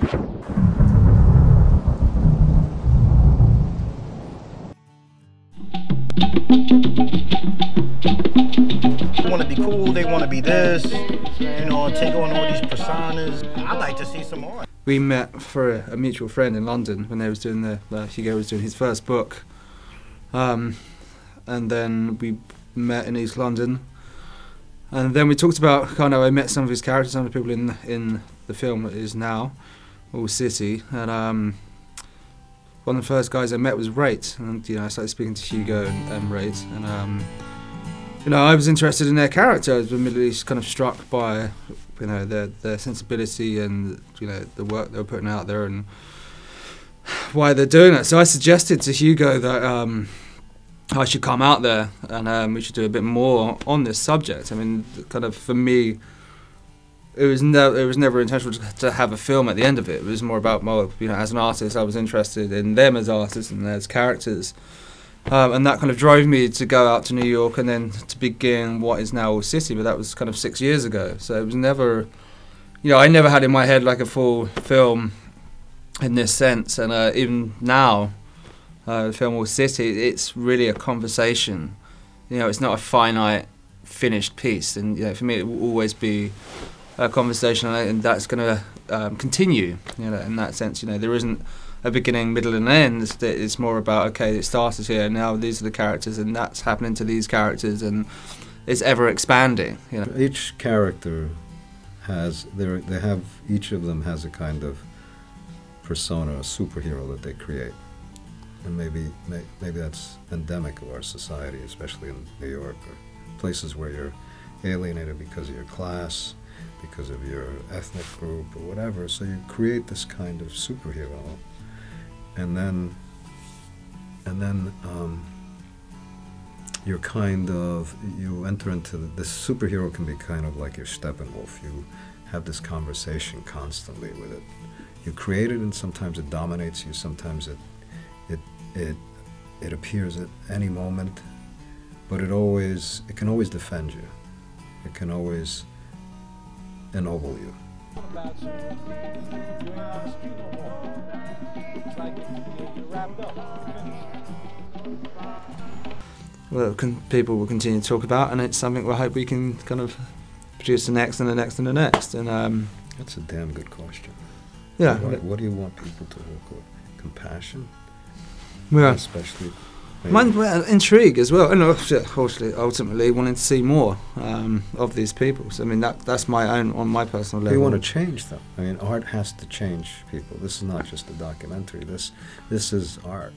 They want to be cool, they want to be this, you know, take on all these personas. I'd like to see some more. We met for a mutual friend in London when they was doing Hugo was doing his first book. And then we met in East London. And then we talked about, I met some of his characters, some of the people in the film that is now, All City. And one of the first guys I met was Rate. And, I started speaking to Hugo and Rate. And, I was interested in their character. I was immediately kind of struck by, their sensibility and, the work they were putting out there and why they're doing it. So I suggested to Hugo that I should come out there and we should do a bit more on this subject. I mean, kind of for me, it was never intentional to have a film at the end of it. It was more about, as an artist, I was interested in them as artists and as characters. And that kind of drove me to go out to New York and then to begin what is now All City, but that was kind of 6 years ago. So it was never, I never had in my head like a full film in this sense. And even now, the film All City, it's really a conversation. It's not a finite, finished piece. And for me, it will always be a conversation, and that's going to continue. In that sense, there isn't a beginning, middle, and end. It's more about, okay, it started here, and now these are the characters, and that's happening to these characters, and it's ever expanding. Each character has each of them has a kind of persona, a superhero that they create, and maybe that's endemic of our society, especially in New York or places where you're alienated because of your class, because of your ethnic group or whatever. So you create this kind of superhero. And then you enter into this superhero can be kind of like your Steppenwolf. You have this conversation constantly with it. You create it, and sometimes it dominates you. Sometimes it appears at any moment, but it can always defend you. It can always ennoble you. Well, people will continue to talk about, and it's something I hope we can kind of produce the next and the next and the next. And that's a damn good question. Yeah. What do you want people to work with? Compassion? Yeah. Especially. Intrigue as well, and ultimately wanting to see more of these people. So I mean, that's on my personal level. You want to change them. I mean, art has to change people. This is not just a documentary. This is art.